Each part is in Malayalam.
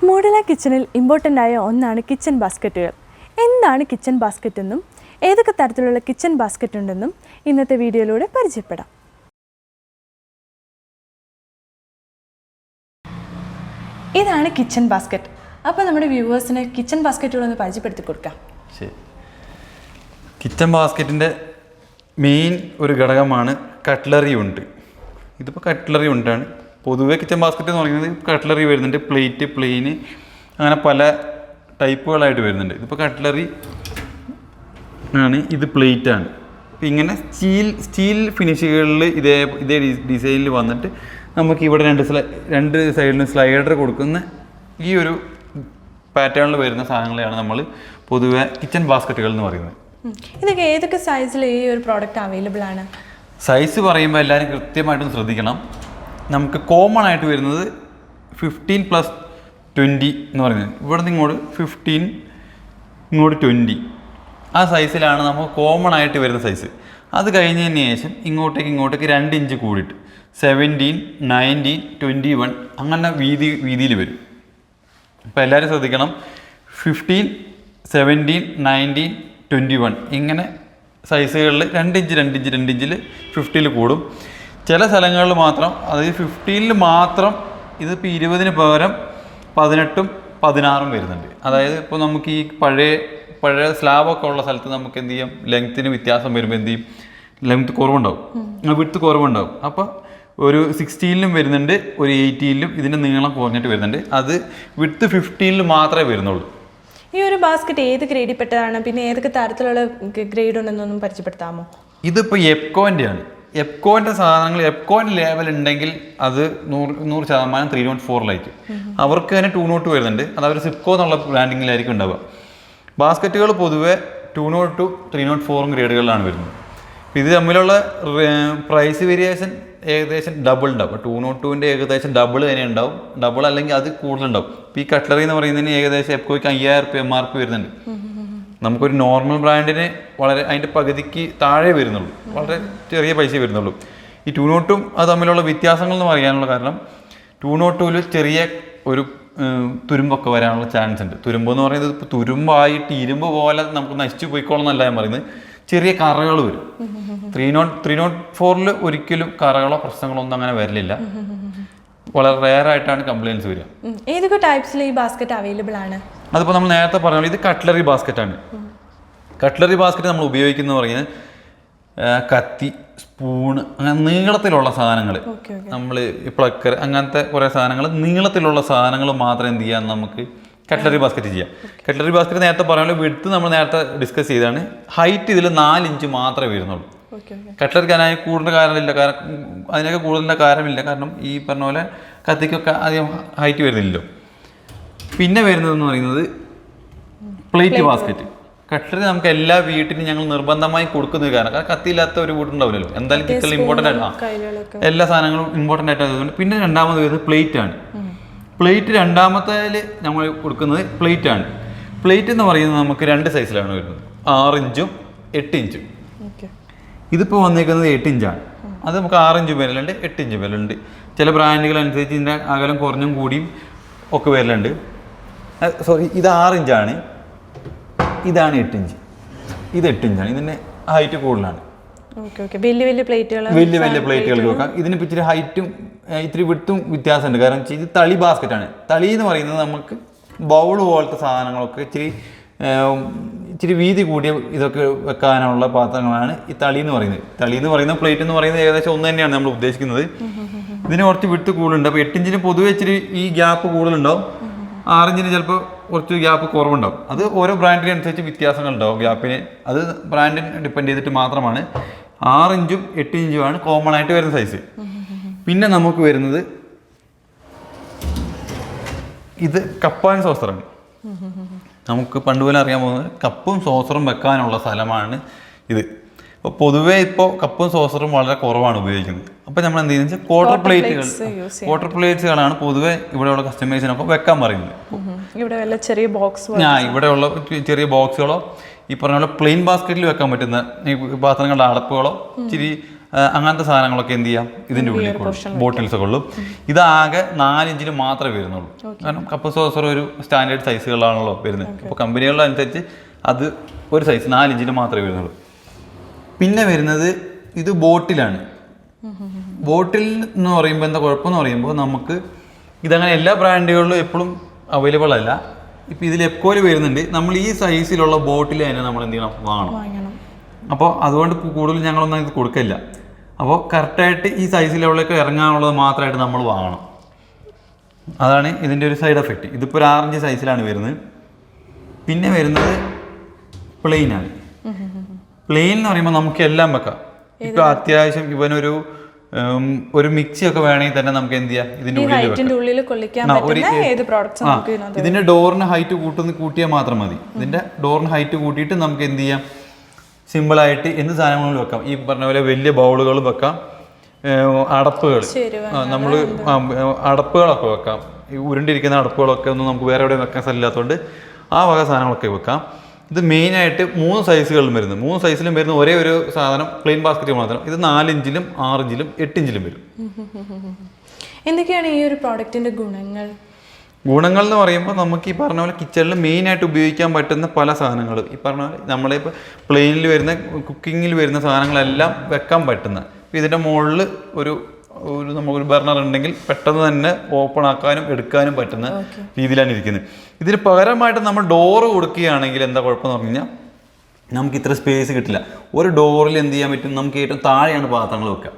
മോഡുലാർ കിച്ചണിൽ ഇമ്പോർട്ടൻ്റ് ആയ ഒന്നാണ് കിച്ചൺ ബാസ്ക്കറ്റുകൾ. എന്താണ് കിച്ചൺ ബാസ്ക്കറ്റ് എന്നും ഏതൊക്കെ തരത്തിലുള്ള കിച്ചൺ ബാസ്ക്കറ്റ് ഉണ്ടെന്നും ഇന്നത്തെ വീഡിയോയിലൂടെ പരിചയപ്പെടാം. ഇതാണ് കിച്ചൺ ബാസ്ക്കറ്റ്. അപ്പോൾ നമ്മുടെ വ്യൂവേഴ്സിന് കിച്ചൺ ബാസ്ക്കറ്റുകളൊന്ന് പരിചയപ്പെടുത്തി കൊടുക്കാം. ശരി, കിച്ചൺ ബാസ്ക്കറ്റിൻ്റെ മെയിൻ ഒരു ഘടകമാണ് കട്ട്ലറി ഉണ്ട്. ഇതിപ്പോൾ കട്ട്ലറി ഉണ്ടാണ്. പൊതുവേ കിച്ചൺ ബാസ്ക്കറ്റ് എന്ന് പറയുന്നത് കട്ട്ലറി വരുന്നുണ്ട്, പ്ലേറ്റ്, പ്ലെയിന്, അങ്ങനെ പല ടൈപ്പുകളായിട്ട് വരുന്നുണ്ട്. ഇതിപ്പോൾ കട്ട്ലറി ആണ്, ഇത് പ്ലേറ്റ് ആണ്. അപ്പോൾ ഇങ്ങനെ സ്റ്റീൽ ഫിനിഷുകളിൽ ഇതേ ഡിസൈനിൽ വന്നിട്ട് നമുക്ക് ഇവിടെ രണ്ട് സൈഡിലും സ്ലൈഡർ കൊടുക്കുന്ന ഈ ഒരു പാറ്റേണിൽ വരുന്ന സാധനങ്ങളെയാണ് നമ്മൾ പൊതുവെ കിച്ചൺ ബാസ്ക്കറ്റുകൾ എന്ന് പറയുന്നത്. ഇതൊക്കെ ഏതൊക്കെ സൈസിൽ ഈ ഒരു പ്രോഡക്റ്റ് അവൈലബിൾ ആണ്? സൈസ് പറയുമ്പോൾ എല്ലാവരും കൃത്യമായിട്ടും ശ്രദ്ധിക്കണം. നമുക്ക് കോമൺ ആയിട്ട് വരുന്നത് 15+20 എന്ന് പറയുന്നത്. ഇവിടെ നിന്ന് ഇങ്ങോട്ട് 15, ഇങ്ങോട്ട് 20, ആ സൈസിലാണ് നമുക്ക് കോമൺ ആയിട്ട് വരുന്ന സൈസ്. അത് കഴിഞ്ഞതിന് ശേഷം ഇങ്ങോട്ടേക്ക് 2 ഇഞ്ച് കൂടിയിട്ട് 17, 19, 21 അങ്ങനെ വീതിയിൽ വരും. അപ്പോൾ എല്ലാവരും ശ്രദ്ധിക്കണം. 15, 17, 19, 21 ഇങ്ങനെ സൈസുകളിൽ 2 ഇഞ്ചിൽ 50 കൂടും. ചില സ്ഥലങ്ങളിൽ മാത്രം, അതായത് 15 മാത്രം ഇതിപ്പോൾ 20 പകരം 18, 16 വരുന്നുണ്ട്. അതായത് ഇപ്പോൾ നമുക്ക് ഈ പഴയ സ്ലാബൊക്കെ ഉള്ള സ്ഥലത്ത് നമുക്ക് എന്ത് ചെയ്യും, ലെങ്ത്തിന് വ്യത്യാസം വരുമ്പോൾ എന്ത് ചെയ്യും, ലെങ്ത്ത് കുറവുണ്ടാവും, വിഡ്ത്ത് കുറവുണ്ടാവും. അപ്പോൾ ഒരു 16 വരുന്നുണ്ട്, ഒരു 18 ഇതിൻ്റെ നീളം കുറഞ്ഞിട്ട് വരുന്നുണ്ട്. അത് വിഡ്ത്ത് 15 മാത്രമേ വരുന്നുള്ളൂ. ഈ ഒരു ബാസ്ക്കറ്റ് ഏത് ഗ്രേഡിൽ പെട്ടതാണ്, പിന്നെ ഏതൊക്കെ തരത്തിലുള്ള ഗ്രേഡ് ഉണ്ടെന്നൊന്നും പരിചയപ്പെടുത്താമോ? ഇതിപ്പോൾ എപ്കോൻ്റെ ആണ്. എപ്കോൻ്റെ സാധനങ്ങൾ, എപ്കോൻ്റെ ലേബൽ ഉണ്ടെങ്കിൽ അത് 100% 304 ലൈറ്റ്. അവർക്ക് തന്നെ 202 വരുന്നുണ്ട്. അത് അവർ സിപ്കോ എന്നുള്ള ബ്രാൻഡിങ്ങിലായിരിക്കും ഉണ്ടാവുക. ബാസ്ക്കറ്റുകൾ പൊതുവെ 202, 304 ഗ്രേഡുകളിലാണ് വരുന്നത്. ഇത് തമ്മിലുള്ള പ്രൈസ് വേരിയേഷൻ ഏകദേശം ഡബിൾ ഉണ്ടാവും. 202ൻ്റെ ഏകദേശം ഡബിൾ തന്നെ ഉണ്ടാവും, ഡബിൾ അല്ലെങ്കിൽ അത് കൂടുതലുണ്ടാവും. ഇപ്പോൾ ഈ കട്ട്ലറി എന്ന് പറയുന്നതിന് ഏകദേശം എപ്കോയ്ക്ക് 5000 രൂപ MRP വരുന്നുണ്ട്. നമുക്കൊരു നോർമൽ ബ്രാൻഡിന് വളരെ അതിൻ്റെ പകുതിക്ക് താഴെ വരുന്നുള്ളൂ, വളരെ ചെറിയ പൈസ വരുന്നുള്ളൂ. ഈ 202ഉം അത് തമ്മിലുള്ള വ്യത്യാസങ്ങൾ എന്ന് പറയാനുള്ള കാരണം 202ൽ ചെറിയ ഒരു തുരുമ്പൊക്കെ വരാനുള്ള ചാൻസ് ഉണ്ട്. തുരുമ്പെന്ന് പറയുന്നത് ഇപ്പോൾ തുരുമ്പായിട്ട് ഇരുമ്പ് പോലെ നമുക്ക് നശിച്ചു പോയിക്കോളെന്നല്ല ഞാൻ പറയുന്നത്, ചെറിയ കറകൾ വരും. 304ൽ ഒരിക്കലും കറകളോ പ്രശ്നങ്ങളോ ഒന്നും അങ്ങനെ വരലില്ല. വളരെ റെയർ ആയിട്ടാണ് കംപ്ലയിൻസ് വരിക. ഏതൊക്കെ ടൈപ്സിൽ ഈ ബാസ്ക്കറ്റ് അവൈലബിൾ ആണ്? അതിപ്പോൾ നമ്മൾ നേരത്തെ പറഞ്ഞ ഇത് കട്ട്ലറി ബാസ്ക്കറ്റാണ്. കട്ട്ലറി ബാസ്ക്കറ്റ് നമ്മൾ ഉപയോഗിക്കുന്നത് പറയുന്നത് കത്തി, സ്പൂണ്, അങ്ങനെ നീളത്തിലുള്ള സാധനങ്ങൾ, നമ്മൾ പ്ലക്കർ, അങ്ങനത്തെ കുറേ സാധനങ്ങൾ, നീളത്തിലുള്ള സാധനങ്ങൾ മാത്രം എന്ത് ചെയ്യാൻ നമുക്ക് കട്ട്ലറി ബാസ്ക്കറ്റ് ചെയ്യാം. കട്ട്ലറി ബാസ്ക്കറ്റ് നേരത്തെ പറഞ്ഞ വിഡ്ത്ത് നമ്മൾ നേരത്തെ ഡിസ്കസ് ചെയ്താണ്. ഹൈറ്റ് ഇതിൽ 4 ഇഞ്ച് മാത്രമേ വരുന്നുള്ളൂ. കട്ട്ലറിക്ക് അതിനായി കൂടുതൽ കാരണമില്ല, അതിനൊക്കെ കൂടുതലിൻ്റെ കാരണമില്ല. കാരണം ഈ പറഞ്ഞ പോലെ കത്തിക്കൊക്കെ അധികം ഹൈറ്റ് വരുന്നില്ലല്ലോ. പിന്നെ വരുന്നതെന്ന് പറയുന്നത് പ്ലേറ്റ് ബാസ്ക്കറ്റ്. കട്ട്ലറി നമുക്ക് എല്ലാ വീട്ടിലും ഞങ്ങൾ നിർബന്ധമായി കൊടുക്കുന്നത് കാരണം കത്തിയില്ലാത്ത ഒരു വീടുണ്ടാവില്ലല്ലോ. എന്തായാലും കിച്ചണിൽ ഇമ്പോർട്ടൻ്റ് ആയിട്ട് എല്ലാ സാധനങ്ങളും ഇമ്പോർട്ടൻ്റ് ആയിട്ട് അതുകൊണ്ട്. പിന്നെ രണ്ടാമത് വരുന്നത് പ്ലേറ്റ് ആണ്. പ്ലേറ്റ് രണ്ടാമത്തേൽ നമ്മൾ കൊടുക്കുന്നത് പ്ലേറ്റ് ആണ്. പ്ലേറ്റ് എന്ന് പറയുന്നത് നമുക്ക് 2 സൈസിലാണ് വരുന്നത്, 6 ഇഞ്ചും 8 ഇഞ്ചും. ഇതിപ്പോൾ വന്നിരിക്കുന്നത് 8 ഇഞ്ചാണ്. അത് നമുക്ക് 6 ഇഞ്ച് വരലുണ്ട്, 8 ഇഞ്ച് വരലുണ്ട്. ചില ബ്രാൻഡുകൾ അനുസരിച്ച് ഇതിൻ്റെ അകലം കുറഞ്ഞും കൂടിയും ഒക്കെ വരലുണ്ട്. സോറി, ഇത് 6 ഇഞ്ചാണ്, ഇതാണ് 8 ഇഞ്ച്, ഇത് 8 ഇഞ്ചാണ്. ഇതിൻ്റെ ഹൈറ്റ് കൂടുതലാണ്. വലിയ പ്ലേറ്റുകൾക്ക് വെക്കാം. ഇതിന് ഇച്ചിരി ഹൈറ്റും ഇത്തിരി വിട്ടും വ്യത്യാസമുണ്ട്. കാരണം ഇത് തളി ബാസ്ക്കറ്റാണ്. തളി എന്ന് പറയുന്നത് നമുക്ക് ബൗൾ പോലത്തെ സാധനങ്ങളൊക്കെ ഇച്ചിരി വീതി കൂടിയ ഇതൊക്കെ വെക്കാനുള്ള പാത്രങ്ങളാണ് ഈ തളി എന്ന് പറയുന്നത്. തളി എന്ന് പറയുന്ന പ്ലേറ്റ് എന്ന് പറയുന്നത് ഏകദേശം ഒന്ന് തന്നെയാണ് നമ്മൾ ഉദ്ദേശിക്കുന്നത്. ഇതിന് കുറച്ച് വിട്ട് കൂടുതലുണ്ട്. അപ്പോൾ 8 ഇഞ്ചിന് പൊതുവെ ഇച്ചിരി ഈ ഗ്യാപ്പ് കൂടുതലുണ്ടാവും, 6 ഇഞ്ചിന് ചിലപ്പോൾ കുറച്ച് ഗ്യാപ്പ് കുറവുണ്ടാവും. അത് ഓരോ ബ്രാൻഡിനനുസരിച്ച് വ്യത്യാസങ്ങളുണ്ടാവും ഗ്യാപ്പിന്. അത് ബ്രാൻഡിന് ഡിപ്പെൻഡ് ചെയ്തിട്ട് മാത്രമാണ്. 6 ഇഞ്ചും 8 ഇഞ്ചുമാണ് കോമൺ ആയിട്ട് വരുന്ന സൈസ്. പിന്നെ നമുക്ക് വരുന്നത് ഇത് കപ്പ് ആൻഡ് സോസറാണ്. നമുക്ക് പണ്ട് പോലെ അറിയാൻ പോകുന്നത് കപ്പും സോസറും വെക്കാനുള്ള സ്ഥലമാണ് ഇത്. അപ്പോൾ പൊതുവേ ഇപ്പോൾ കപ്പും സോസറും വളരെ കുറവാണ് ഉപയോഗിക്കുന്നത്. അപ്പോൾ നമ്മൾ എന്ത് ചെയ്യുന്നത് വെച്ചാൽ ക്വാർട്ടർ പ്ലേറ്റ്സുകളാണ് പൊതുവെ ഇവിടെയുള്ള കസ്റ്റമേഴ്സിനൊക്കെ വെക്കാൻ പറയുന്നത്. ഇവിടെയുള്ള ചെറിയ ബോക്സുകളോ ഈ പറഞ്ഞ പോലെ പ്ലെയിൻ ബാസ്ക്കറ്റിൽ വെക്കാൻ പറ്റുന്ന ഈ പാത്രങ്ങളുടെ അടപ്പുകളോ ഇച്ചിരി അങ്ങനത്തെ സാധനങ്ങളൊക്കെ എന്ത് ചെയ്യാം ഇതിൻ്റെ ഉള്ളിൽ ബോട്ടിൽസ് ഒക്കെ ഉള്ളൂ. ഇതാകെ 4 ഇഞ്ചിൽ മാത്രമേ വരുന്നുള്ളൂ. കാരണം കപ്പ് സോസർ ഒരു സ്റ്റാൻഡേർഡ് സൈസുകളാണല്ലോ വരുന്നത്. അപ്പോൾ കമ്പനികളിലനുസരിച്ച് അത് ഒരു സൈസ് 4 ഇഞ്ചിൽ മാത്രമേ വരുന്നുള്ളൂ. പിന്നെ വരുന്നത് ഇത് ബോട്ടിലാണ്. ബോട്ടിൽ എന്ന് പറയുമ്പോൾ എന്താ കുഴപ്പമെന്ന് പറയുമ്പോൾ നമുക്ക് ഇതങ്ങനെ എല്ലാ ബ്രാൻഡുകളിലും എപ്പോഴും അവൈലബിൾ അല്ല. ഇപ്പം ഇതിൽ എപ്പോഴും വരുന്നുണ്ട്. നമ്മൾ ഈ സൈസിലുള്ള ബോട്ടിൽ തന്നെ നമ്മൾ എന്ത് ചെയ്യണം വാങ്ങണം. അപ്പോൾ അതുകൊണ്ട് കൂടുതൽ ഞങ്ങളൊന്നും ഇത് കൊടുക്കില്ല. അപ്പോൾ കറക്റ്റായിട്ട് ഈ സൈസിലുള്ളതൊക്കെ ഇറങ്ങാനുള്ളത് മാത്രമായിട്ട് നമ്മൾ വാങ്ങണം. അതാണ് ഇതിൻ്റെ ഒരു സൈഡ് എഫക്റ്റ്. ഇതിപ്പോൾ ഒരു 6 ഇഞ്ച് സൈസിലാണ് വരുന്നത്. പിന്നെ വരുന്നത് പ്ലെയിനാണ്. പ്ലെയിൻ എന്ന് പറയുമ്പോൾ നമുക്ക് എല്ലാം വെക്കാം. ഇപ്പോൾ അത്യാവശ്യം ഇവനൊരു മിക്സിയൊക്കെ വേണമെങ്കിൽ തന്നെ നമുക്ക് എന്ത് ചെയ്യാം ഇതിൻ്റെ ഇതിൻ്റെ ഡോറിന് ഹൈറ്റ് കൂട്ടിയാൽ മാത്രം മതി. ഇതിൻ്റെ ഡോറിന് ഹൈറ്റ് കൂട്ടിയിട്ട് നമുക്ക് എന്ത് ചെയ്യാം സിമ്പിളായിട്ട് എന്ത് സാധനങ്ങളും വെക്കാം. ഈ പറഞ്ഞ പോലെ വലിയ ബൗളുകൾ വെക്കാം, അടപ്പുകൾ നമ്മൾ അടപ്പുകളൊക്കെ വെക്കാം. ഈ ഉരുണ്ടിരിക്കുന്ന അടപ്പുകളൊക്കെ ഒന്നും നമുക്ക് വേറെ എവിടെയും വെക്കാൻ സ്ഥലമില്ലാത്തതുകൊണ്ട് ആ വക സാധനങ്ങളൊക്കെ വെക്കാം. ഇത് മെയിനായിട്ട് 3 സൈസുകളിലും വരുന്നത്. 3 സൈസിലും വരുന്ന ഒരേ ഒരു സാധനം പ്ലെയിൻ ബാസ്ക്കറ്റ് മാത്രം. ഇത് 4 ഇഞ്ചിലും 6 ഇഞ്ചിലും 8 ഇഞ്ചിലും വരും. എന്തൊക്കെയാണ് ഈ ഒരു പ്രോഡക്റ്റിന്റെ ഗുണങ്ങൾ? ഗുണങ്ങൾ എന്ന് പറയുമ്പോൾ നമുക്ക് ഈ പറഞ്ഞ പോലെ കിച്ചണിൽ മെയിനായിട്ട് ഉപയോഗിക്കാൻ പറ്റുന്ന പല സാധനങ്ങൾ ഈ പറഞ്ഞ പോലെ നമ്മളിപ്പോൾ പ്ലെയിനിൽ വരുന്ന കുക്കിങ്ങിൽ വരുന്ന സാധനങ്ങളെല്ലാം വെക്കാൻ പറ്റുന്ന. ഇതിൻ്റെ മുകളിൽ നമുക്കൊരു ബർണർ ഉണ്ടെങ്കിൽ പെട്ടെന്ന് തന്നെ ഓപ്പൺ ആക്കാനും എടുക്കാനും പറ്റുന്ന രീതിയിലാണ് ഇരിക്കുന്നത്. ഇതിന് പകരമായിട്ട് നമ്മൾ ഡോറ് കൊടുക്കുകയാണെങ്കിൽ എന്താ കുഴപ്പമെന്ന് പറഞ്ഞു കഴിഞ്ഞാൽ നമുക്ക് ഇത്ര സ്പേസ് കിട്ടില്ല. ഒരു ഡോറിൽ എന്ത് ചെയ്യാൻ പറ്റും, നമുക്ക് ഏറ്റവും താഴെയാണ് പാത്രങ്ങൾ വെക്കുക.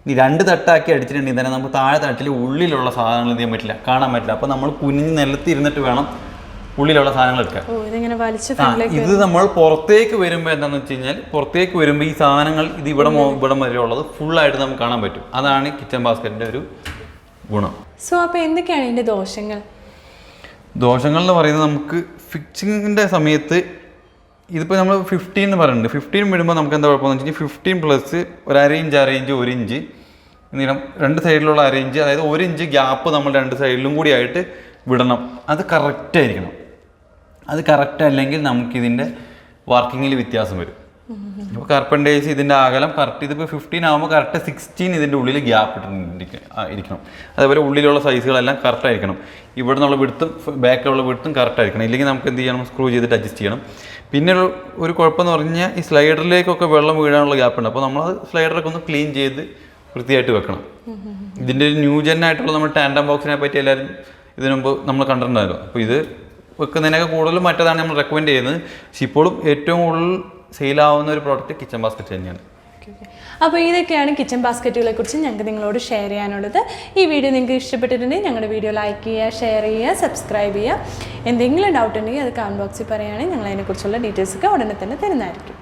ഈ 2 തട്ടാക്കി അടിച്ചിട്ടുണ്ടെങ്കിൽ തന്നെ നമുക്ക് താഴെ തട്ടിൽ ഉള്ളിലുള്ള സാധനങ്ങൾ എന്ത് ചെയ്യാൻ പറ്റില്ല, കാണാൻ പറ്റില്ല. അപ്പോൾ നമ്മൾ കുനിഞ്ഞ് നിലത്ത് ഇരുന്നിട്ട് വേണം ഉള്ളിലുള്ള സാധനങ്ങൾ എടുക്കാൻ. ഇത് നമ്മൾ പുറത്തേക്ക് വരുമ്പോൾ എന്താണെന്ന് വെച്ച് കഴിഞ്ഞാൽ പുറത്തേക്ക് വരുമ്പോൾ ഈ സാധനങ്ങൾ ഇത് ഇവിടം വരെ ഉള്ളത് ഫുള്ളായിട്ട് നമുക്ക് കാണാൻ പറ്റും. അതാണ് കിച്ചൺ ബാസ്ക്കറ്റിൻ്റെ ഒരു ഗുണം. അപ്പോൾ എന്തൊക്കെയാണ് ഇതിൻ്റെ ദോഷങ്ങൾ? ദോഷങ്ങൾ എന്ന് പറയുന്നത് നമുക്ക് ഫിക്സിങ്ങിൻ്റെ സമയത്ത് ഇതിപ്പോൾ നമ്മൾ 15 എന്ന് പറയുന്നുണ്ട്. 15 വിടുമ്പോൾ നമുക്ക് എന്താ കുഴപ്പമെന്ന് വെച്ച് കഴിഞ്ഞാൽ 15 പ്ലസ് ഒരു 1/2 ഇഞ്ച് 1 ഇഞ്ച് നീളം 2 സൈഡിലുള്ള 1/2 ഇഞ്ച്, അതായത് 1 ഇഞ്ച് ഗ്യാപ്പ് നമ്മൾ 2 സൈഡിലും കൂടി ആയിട്ട് വിടണം. അത് കറക്റ്റായിരിക്കണം. അത് കറക്റ്റ് അല്ലെങ്കിൽ നമുക്കിതിൻ്റെ വർക്കിങ്ങിൽ വ്യത്യാസം വരും. അപ്പോൾ കർപ്പൻറ്റേഴ്സ് ഇതിൻ്റെ അകലം കറക്റ്റ് ഇതിപ്പോൾ 15 ആകുമ്പോൾ കറക്റ്റ് 16 ഇതിൻ്റെ ഉള്ളിൽ ഗ്യാപ്പ് ഇരിക്കണം. അതേപോലെ ഉള്ളിലുള്ള സൈസുകളെല്ലാം കറക്റ്റായിരിക്കണം. ഇവിടെ നിന്നുള്ള വിടുത്തും ബാക്കിലുള്ള വിടുത്തും കറക്റ്റായിരിക്കണം. ഇല്ലെങ്കിൽ നമുക്ക് എന്ത് ചെയ്യണം, സ്ക്രൂ ചെയ്തിട്ട് അഡ്ജസ്റ്റ് ചെയ്യണം. പിന്നെ ഒരു കുഴപ്പമെന്ന് പറഞ്ഞു കഴിഞ്ഞാൽ ഈ സ്ലൈഡറിലേക്കൊക്കെ വെള്ളം വീഴാനുള്ള ഗ്യാപ്പുണ്ട്. അപ്പോൾ നമ്മളത് സ്ലൈഡറൊക്കെ ഒന്ന് ക്ലീൻ ചെയ്ത് വൃത്തിയായിട്ട് വെക്കണം. ഇതിൻ്റെ ഒരു ന്യൂ ജെന്നായിട്ടുള്ള നമ്മൾ ടാൻഡം ബോക്സിനെ പറ്റി എല്ലാവരും ഇതിനു മുമ്പ് നമ്മൾ കണ്ടിട്ടുണ്ടായിരുന്നു. അപ്പോൾ ഇത് വെക്കുന്നതിനൊക്കെ കൂടുതലും മറ്റേതാണ് നമ്മൾ റെക്കമെൻഡ് ചെയ്യുന്നത്. പക്ഷേ ഇപ്പോഴും ഏറ്റവും കൂടുതൽ സെയിലാവുന്ന ഒരു പ്രോഡക്റ്റ് കിച്ചൺ ബാസ്ക്കറ്റ് തന്നെയാണ്. അപ്പോൾ ഇതൊക്കെയാണ് കിച്ചൺ ബാസ്ക്കറ്റുകളെ കുറിച്ച് ഞങ്ങൾക്ക് നിങ്ങളോട് ഷെയർ ചെയ്യാനുള്ളത്. ഈ വീഡിയോ നിങ്ങൾക്ക് ഇഷ്ടപ്പെട്ടിട്ടുണ്ടെങ്കിൽ ഞങ്ങളുടെ വീഡിയോ ലൈക്ക് ചെയ്യുക, ഷെയർ ചെയ്യുക, സബ്സ്ക്രൈബ് ചെയ്യുക. എന്തെങ്കിലും ഡൗട്ട് ഉണ്ടെങ്കിൽ അത് കമൻറ്റ് ബോക്സിൽ പറയുകയാണെങ്കിൽ ഞങ്ങൾ അതിനെക്കുറിച്ചുള്ള ഡീറ്റെയിൽസൊക്കെ ഉടനെ തന്നെ തരുന്നതായിരിക്കും.